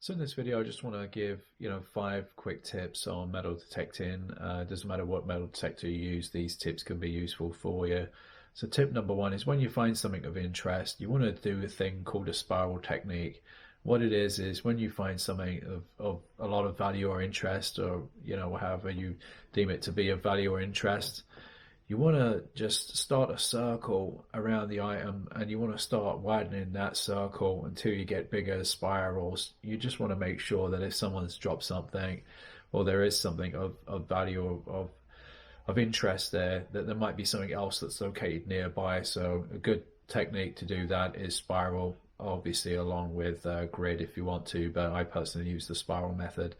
So in this video, I just want to give, 5 quick tips on metal detecting. It doesn't matter what metal detector you use, these tips can be useful for you. So tip number one is when you find something of interest, you want to do a thing called a spiral technique. What it is when you find something of a lot of value or interest, or, however you deem it to be of value or interest, you want to just start a circle around the item, and you want to start widening that circle until you get bigger spirals. You just want to make sure that if someone's dropped something, or there is something of value or of interest there, that there might be something else that's located nearby. So a good technique to do that is spiral, obviously along with grid if you want to, but I personally use the spiral method.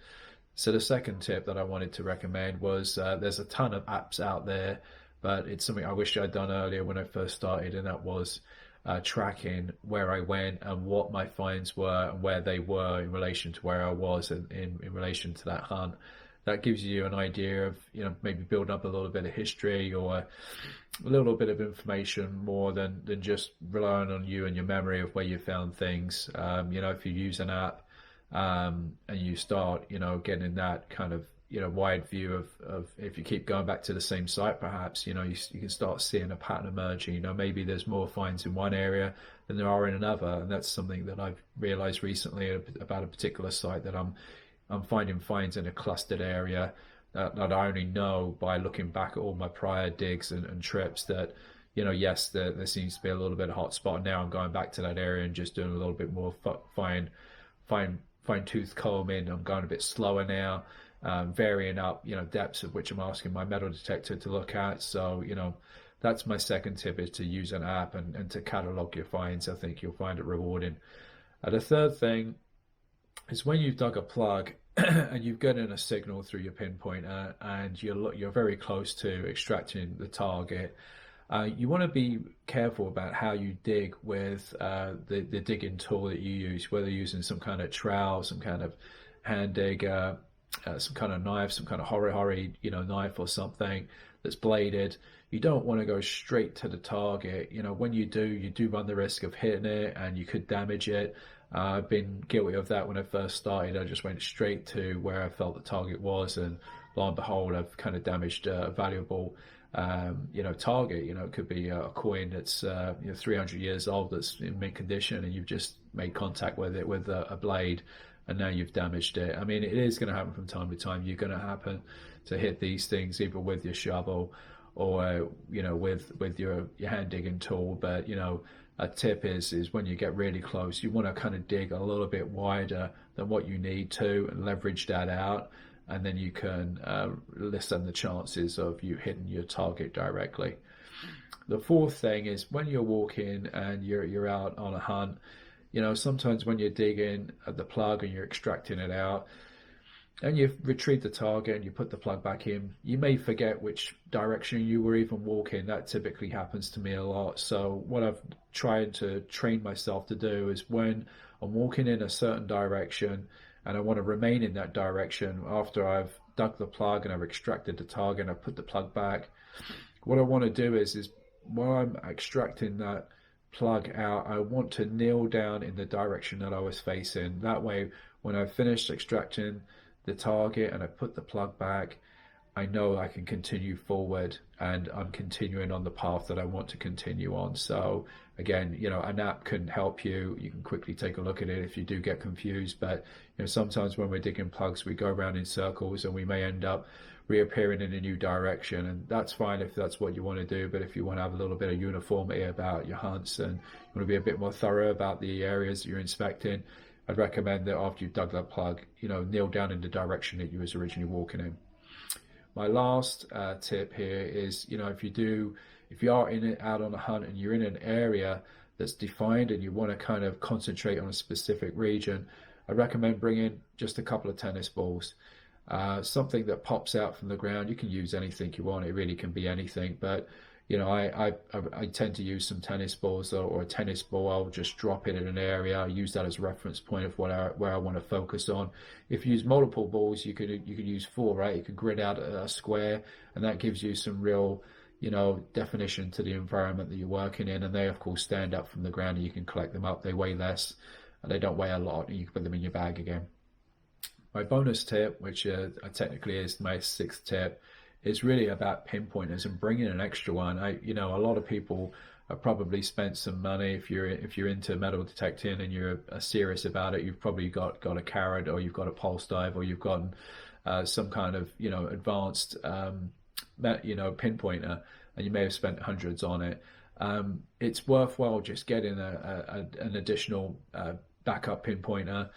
So the second tip that I wanted to recommend was there's a ton of apps out there, but it's something I wish I'd done earlier when I first started, and that was tracking where I went and what my finds were and where they were in relation to where I was in relation to that hunt. That gives you an idea of, maybe building up a little bit of history or a little bit of information more than just relying on you and your memory of where you found things. If you use an app and you start, getting that kind of, wide view of if you keep going back to the same site, perhaps, you can start seeing a pattern emerging. Maybe there's more finds in one area than there are in another. And that's something that I've realized recently about a particular site, that I'm finding finds in a clustered area that I only know by looking back at all my prior digs and trips that, yes, there seems to be a little bit of hot spot. Now I'm going back to that area and just doing a little bit more fine tooth combing. I'm going a bit slower now, varying up, depths of which I'm asking my metal detector to look at. So, that's my second tip, is to use an app and to catalog your finds. I think you'll find it rewarding. The third thing is when you've dug a plug and you've gotten a signal through your pinpointer and you're very close to extracting the target. You want to be careful about how you dig with the digging tool that you use, whether you're using some kind of trowel, some kind of hand digger, some kind of knife, some kind of hori knife or something that's bladed. You don't want to go straight to the target. When you do run the risk of hitting it, and you could damage it. I've been guilty of that when I first started. I just went straight to where I felt the target was, and lo and behold, I've kind of damaged a valuable target. It could be a coin that's 300 years old, that's in mint condition, and you've just made contact with it with a blade, and now you've damaged it. I mean, it is going to happen from time to time. You're going to happen to hit these things either with your shovel or with your hand digging tool. But a tip is when you get really close, you want to kind of dig a little bit wider than what you need to and leverage that out, and then you can lessen the chances of you hitting your target directly. The fourth thing is when you're walking and you're out on a hunt, sometimes when you're digging at the plug and you're extracting it out, and you retrieve the target and you put the plug back in, you may forget which direction you were even walking. That typically happens to me a lot. So what I've tried to train myself to do is when I'm walking in a certain direction and I want to remain in that direction after I've dug the plug and I've extracted the target and I've put the plug back, what I want to do is while I'm extracting that plug out, I want to kneel down in the direction that I was facing. That way, when I've finished extracting the target and I put the plug back, I know I can continue forward and I'm continuing on the path that I want to continue on. So again, an app can help you. You can quickly take a look at it if you do get confused. But sometimes when we're digging plugs, we go around in circles and we may end up reappearing in a new direction, and that's fine if that's what you want to do. But if you want to have a little bit of uniformity about your hunts and you want to be a bit more thorough about the areas that you're inspecting, I'd recommend that after you've dug that plug, kneel down in the direction that you was originally walking in. My last tip here is, if you are out on a hunt and you're in an area that's defined and you want to kind of concentrate on a specific region, I recommend bringing just a couple of tennis balls. Something that pops out from the ground. You can use anything you want. It really can be anything, but I tend to use some tennis balls or a tennis ball. I'll just drop it in an area. I use that as a reference point of where I want to focus on. If you use multiple balls, you could use 4, right? You could grid out a square, and that gives you some real, definition to the environment that you're working in. And they, of course, stand up from the ground, and you can collect them up. They weigh less. and they don't weigh a lot, and you can put them in your bag again. My bonus tip, which technically is my sixth tip, is really about pinpointers and bringing an extra one. A lot of people have probably spent some money. If you're into metal detecting and you're serious about it, you've probably got a carrot, or you've got a pulse dive, or you've gotten some kind of advanced pinpointer, and you may have spent hundreds on it. It's worthwhile just getting an additional backup pinpointer.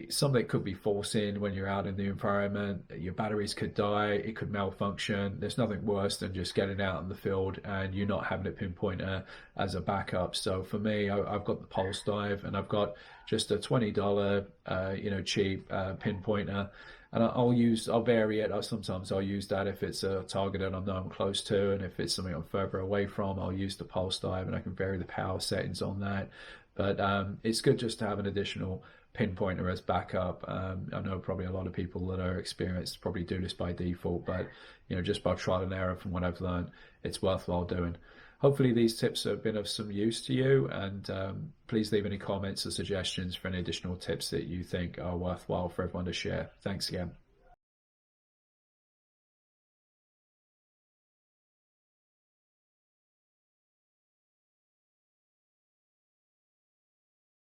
Something could be forcing when you're out in the environment. Your batteries could die, it could malfunction. There's nothing worse than just getting out in the field and you not having a pinpointer as a backup. So for me, I've got the pulse dive, and I've got just a $20 cheap pinpointer, and I'll vary it. Sometimes I'll use that if it's a target that I know I'm close to, and if it's something I'm further away from, I'll use the pulse dive, and I can vary the power settings on that. But it's good just to have an additional pinpointer as backup. I know probably a lot of people that are experienced probably do this by default, but just by trial and error, from what I've learned, it's worthwhile doing. Hopefully these tips have been of some use to you, and please leave any comments or suggestions for any additional tips that you think are worthwhile for everyone to share. Thanks again.